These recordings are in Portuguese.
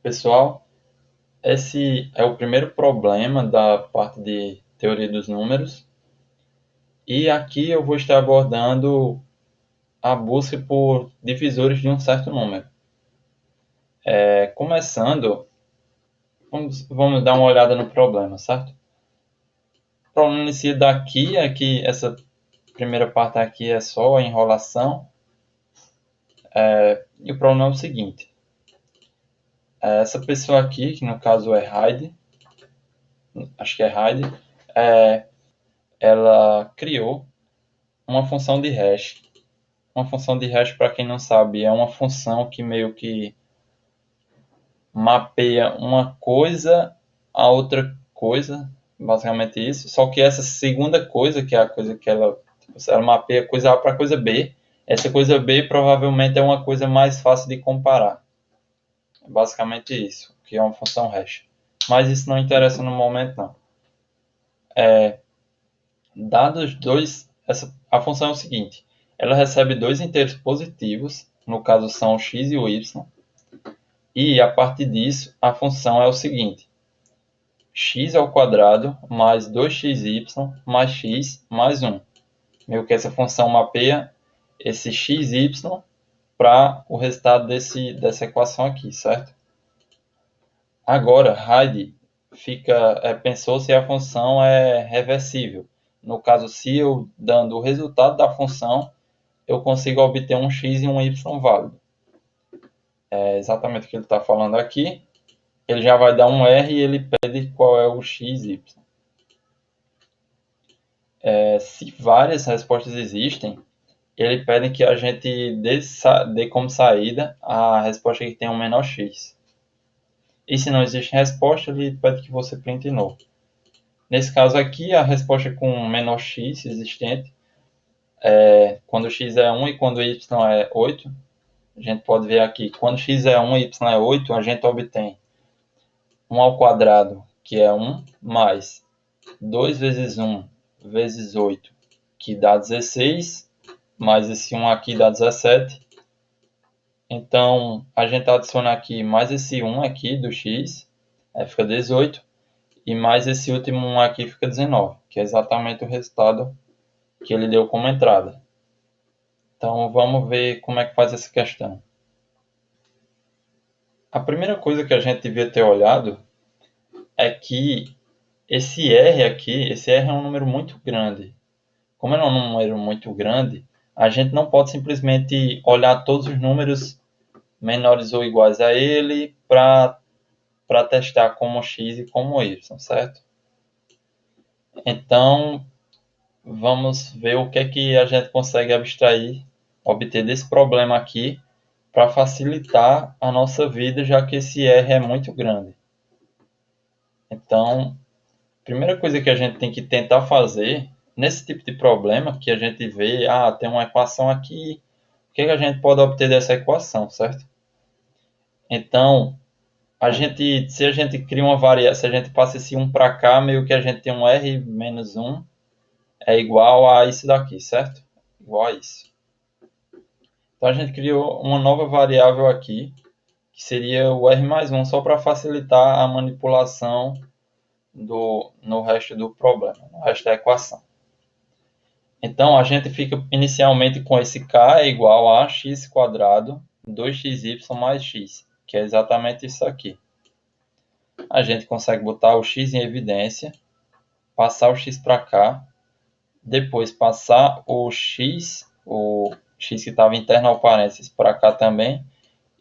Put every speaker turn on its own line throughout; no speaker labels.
Pessoal, esse é o primeiro problema da parte de teoria dos números. E aqui eu vou estar abordando a busca por divisores de um certo número. Começando, vamos dar uma olhada no problema, certo? O problema inicia daqui, aqui, essa primeira parte aqui é só a enrolação. E o problema é o seguinte. Essa pessoa aqui, que no caso é Heidi, acho que é Heidi, ela criou uma função de hash. Uma função de hash, para quem não sabe, é uma função que meio que mapeia uma coisa a outra coisa, basicamente isso. Só que essa segunda coisa, que é a coisa que ela mapeia coisa A para coisa B, essa coisa B provavelmente é uma coisa mais fácil de comparar. É basicamente isso, que é uma função hash. Mas isso não interessa no momento, não. Dados dois, a função é o seguinte: ela recebe dois inteiros positivos, no caso são o x e o y, e a partir disso a função é o seguinte: x ao quadrado mais 2xy mais x mais 1. Meio que essa função mapeia esse xy para o resultado dessa equação aqui, certo? Agora, Heidi pensou se a função é reversível. No caso, se eu dando o resultado da função, eu consigo obter um x e um y válido. É exatamente o que ele está falando aqui. Ele já vai dar um R e ele pede qual é o x e y. Se várias respostas existem, ele pede que a gente dê como saída a resposta que tem o menor x. E se não existe resposta, ele pede que você print novo. Nesse caso aqui, a resposta com menor x existente, quando x é 1 e quando y é 8, a gente pode ver aqui, quando x é 1 e y é 8, a gente obtém 1 ao quadrado, que é 1, mais 2 vezes 1 vezes 8, que dá 16, mais esse 1 aqui dá 17. Então, a gente adiciona aqui mais esse 1 aqui do x, aí fica 18, e mais esse último 1 aqui fica 19, que é exatamente o resultado que ele deu como entrada. Então, vamos ver como é que faz essa questão. A primeira coisa que a gente devia ter olhado é que esse R aqui, esse R é um número muito grande. Como ele é um número muito grande, a gente não pode simplesmente olhar todos os números menores ou iguais a ele para testar como x e como y, certo? Então, vamos ver o que é que a gente consegue obter desse problema aqui para facilitar a nossa vida, já que esse R é muito grande. Então, a primeira coisa que a gente tem que tentar fazer nesse tipo de problema, que a gente vê, tem uma equação aqui, o que a gente pode obter dessa equação, certo? Então, se a gente cria uma variável, se a gente passa esse 1 para cá, meio que a gente tem um R menos 1 é igual a isso daqui, certo? Igual a isso. Então, a gente criou uma nova variável aqui, que seria o R mais 1, só para facilitar a manipulação no resto do problema, no resto da equação. Então, a gente fica inicialmente com esse k é igual a x quadrado 2xy mais x, que é exatamente isso aqui. A gente consegue botar o x em evidência, passar o x para cá, depois passar o x que estava interno ao parênteses para cá também,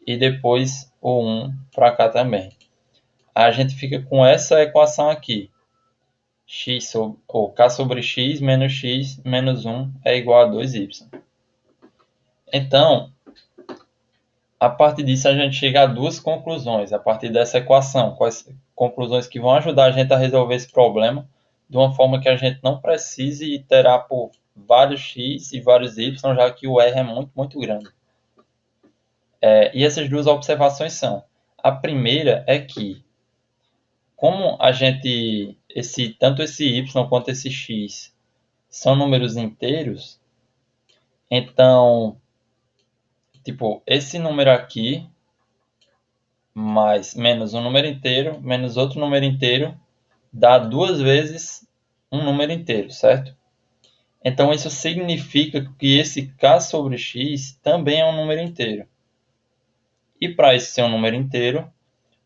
e depois o 1 para cá também. A gente fica com essa equação aqui. K sobre x menos 1 é igual a 2y. Então, a partir disso a gente chega a duas conclusões, a partir dessa equação, quais conclusões que vão ajudar a gente a resolver esse problema de uma forma que a gente não precise iterar por vários x e vários y, já que o R é muito, muito grande. E essas duas observações são: a primeira é que, como tanto esse y quanto esse x são números inteiros, então, tipo, esse número aqui mais menos um número inteiro, menos outro número inteiro, dá 2 vezes um número inteiro, certo? Então, isso significa que esse k sobre x também é um número inteiro. E para isso ser um número inteiro,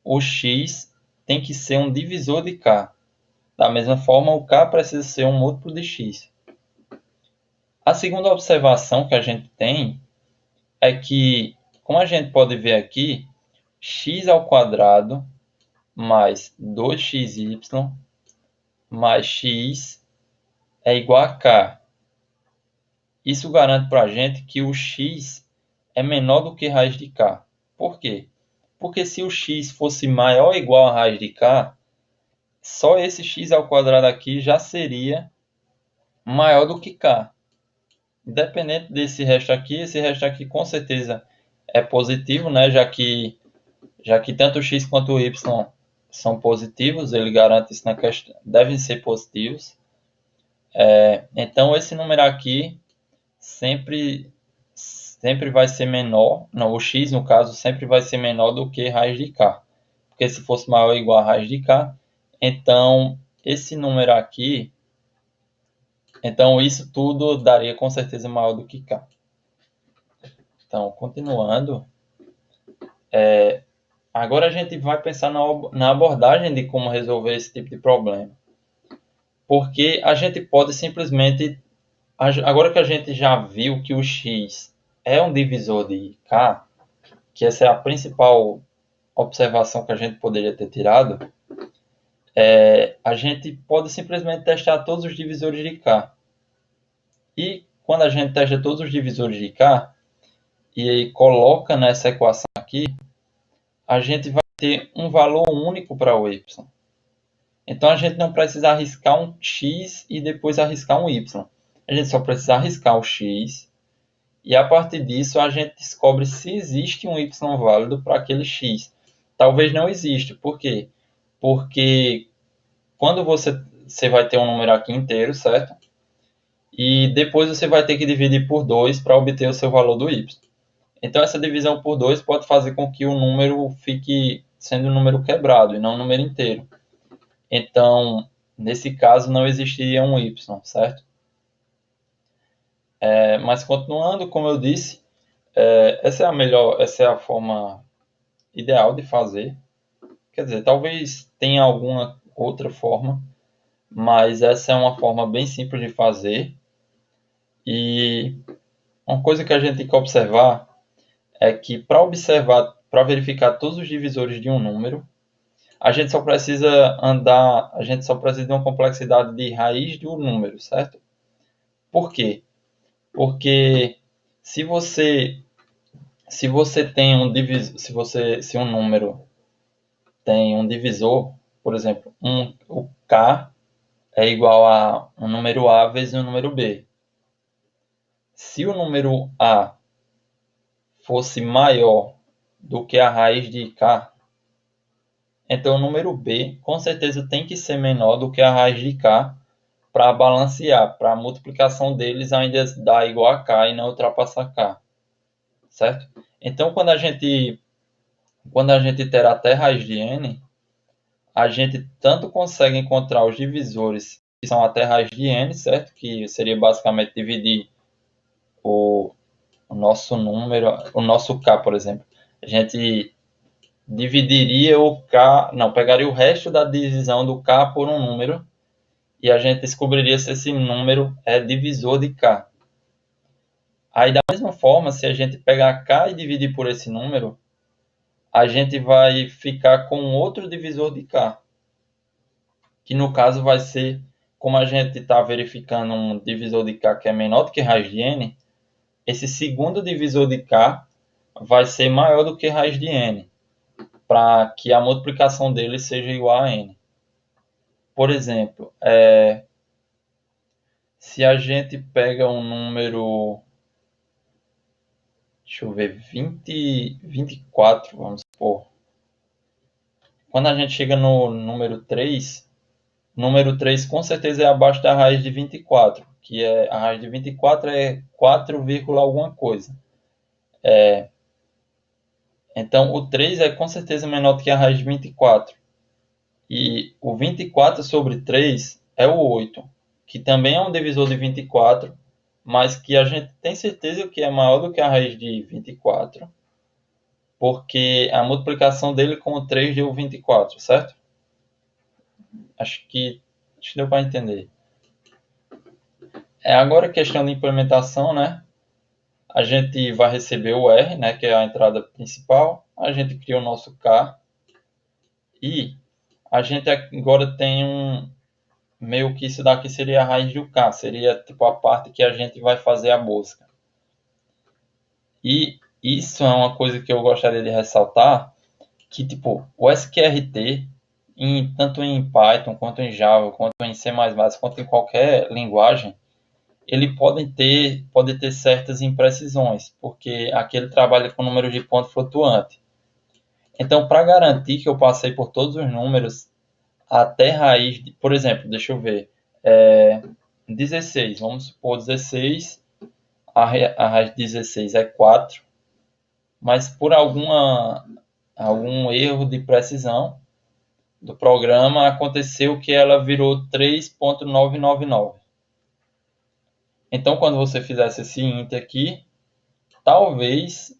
o x tem que ser um divisor de k. Da mesma forma, o k precisa ser um múltiplo de x. A segunda observação que a gente tem é que, como a gente pode ver aqui, x ao quadrado mais 2xy mais x é igual a k. Isso garante para a gente que o x é menor do que raiz de k. Por quê? Porque se o x fosse maior ou igual a raiz de k, só esse x ao quadrado aqui já seria maior do que k. Independente desse resto aqui, esse resto aqui com certeza é positivo, né? Já que tanto o x quanto o y são positivos, ele garante isso na questão, devem ser positivos. Então esse número aqui sempre vai ser menor, não, o x no caso sempre vai ser menor do que raiz de k. Porque se fosse maior ou igual a raiz de k, então esse número aqui, então isso tudo daria com certeza maior do que k. Então, continuando, agora a gente vai pensar na abordagem de como resolver esse tipo de problema. Porque a gente pode simplesmente, agora que a gente já viu que o x é um divisor de k, que essa é a principal observação que a gente poderia ter tirado, a gente pode simplesmente testar todos os divisores de k. E quando a gente testa todos os divisores de k e aí coloca nessa equação aqui, a gente vai ter um valor único para o y. Então a gente não precisa arriscar um x e depois arriscar um y. A gente só precisa arriscar o x e a partir disso a gente descobre se existe um y válido para aquele x. Talvez não exista. Por quê? Porque quando você vai ter um número aqui inteiro, certo? E depois você vai ter que dividir por 2 para obter o seu valor do y. Então essa divisão por 2 pode fazer com que o número fique sendo um número quebrado e não um número inteiro. Então, nesse caso, não existiria um y, certo? Mas continuando, como eu disse, essa é a forma ideal de fazer. Quer dizer, talvez tenha alguma outra forma, mas essa é uma forma bem simples de fazer. E uma coisa que a gente tem que observar é que para verificar todos os divisores de um número, a gente só precisa de uma complexidade de raiz de um número, certo? Por quê? Porque se você tem se um número tem um divisor, por exemplo, o k é igual a um número a vezes um número b. Se o número a fosse maior do que a raiz de k, então o número b com certeza tem que ser menor do que a raiz de k para balancear, para a multiplicação deles ainda dar igual a k e não ultrapassar k, certo? Então quando a gente ter até raiz de n, a gente tanto consegue encontrar os divisores que são até raiz de n, certo? Que seria basicamente dividir o, o nosso número, o nosso k, por exemplo. A gente dividiria o k, não, pegaria o resto da divisão do k por um número e a gente descobriria se esse número é divisor de k. Aí, da mesma forma, se a gente pegar k e dividir por esse número, a gente vai ficar com outro divisor de k, que no caso vai ser, como a gente está verificando um divisor de k que é menor do que raiz de n, esse segundo divisor de k vai ser maior do que raiz de n, para que a multiplicação dele seja igual a n. Por exemplo, se a gente pega um número, deixa eu ver, 24, vamos supor. Quando a gente chega no número 3, número 3 com certeza é abaixo da raiz de 24, que a raiz de 24 é 4, alguma coisa. Então, o 3 é com certeza menor do que a raiz de 24. E o 24 sobre 3 é o 8, que também é um divisor de 24, mas que a gente tem certeza que é maior do que a raiz de 24, porque a multiplicação dele com o 3 deu 24, certo? Acho que deu para entender. Agora a questão de implementação, né? A gente vai receber o R, né, que é a entrada principal. A gente cria o nosso K e a gente agora tem meio que isso daqui seria a raiz do K, seria tipo a parte que a gente vai fazer a busca. E isso é uma coisa que eu gostaria de ressaltar, que tipo, o SQRT, tanto em Python, quanto em Java, quanto em C++, quanto em qualquer linguagem, ele pode ter certas imprecisões, porque aqui ele trabalha com números de ponto flutuante. Então, para garantir que eu passei por todos os números até raiz, por exemplo, deixa eu ver, 16, vamos supor 16, a raiz de 16 é 4, mas por algum erro de precisão do programa aconteceu que ela virou 3.999. Então, quando você fizesse esse int aqui, talvez,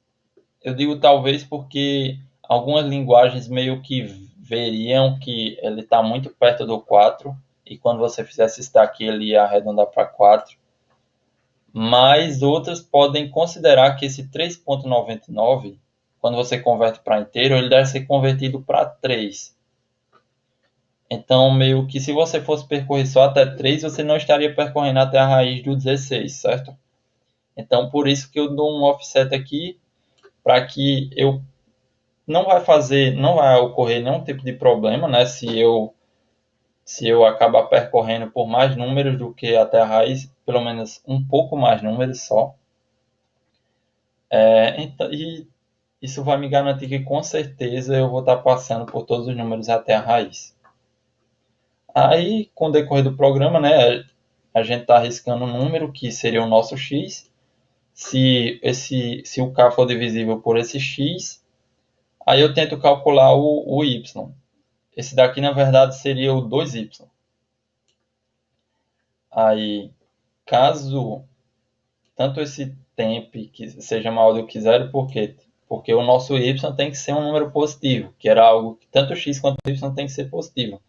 eu digo talvez porque algumas linguagens meio que veriam que ele está muito perto do 4, e quando você fizesse isso daqui ele ia arredondar para 4. Mas outras podem considerar que esse 3.99, quando você converte para inteiro, ele deve ser convertido para 3. Então, meio que se você fosse percorrer só até 3, você não estaria percorrendo até a raiz do 16, certo? Então, por isso que eu dou um offset aqui, para que eu não vai ocorrer nenhum tipo de problema, né? Se eu acabar percorrendo por mais números do que até a raiz, pelo menos um pouco mais números só. E isso vai me garantir que com certeza eu vou estar passando por todos os números até a raiz. Aí, com o decorrer do programa, né, a gente está arriscando um número que seria o nosso x. Se o k for divisível por esse x, aí eu tento calcular o y. Esse daqui, na verdade, seria o 2y. Aí, caso tanto esse temp que seja maior do que zero, por quê? Porque o nosso y tem que ser um número positivo, que era algo que tanto x quanto y tem que ser positivo,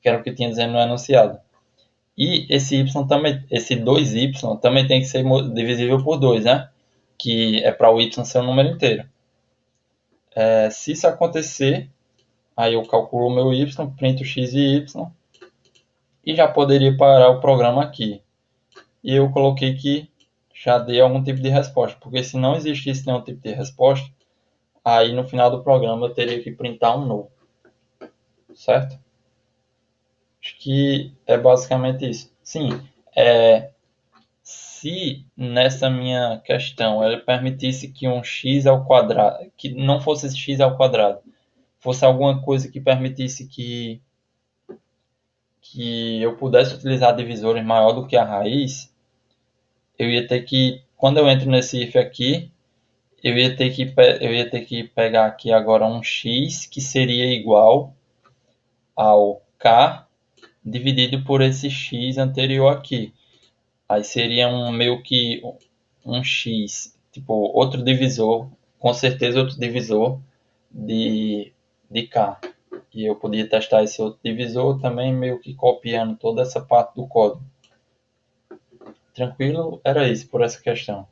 que era o que tinha dizendo no enunciado. E esse y também, esse 2y também tem que ser divisível por 2, né? Que é para o y ser um número inteiro. Se isso acontecer, aí eu calculo o meu y, printo x e y, e já poderia parar o programa aqui. E eu coloquei que já dei algum tipo de resposta, porque se não existisse nenhum tipo de resposta, aí no final do programa eu teria que printar um no, certo? Acho que é basicamente isso. Sim, se nessa minha questão ela permitisse que um x ao quadrado, que não fosse x ao quadrado, fosse alguma coisa que permitisse que eu pudesse utilizar divisores maior do que a raiz, eu ia ter que, quando eu entro nesse if aqui, eu ia ter que pegar aqui agora um x que seria igual ao k dividido por esse x anterior aqui. Aí seria meio que um x, tipo outro divisor, com certeza outro divisor de k. E eu podia testar esse outro divisor também meio que copiando toda essa parte do código. Tranquilo? Era isso por essa questão.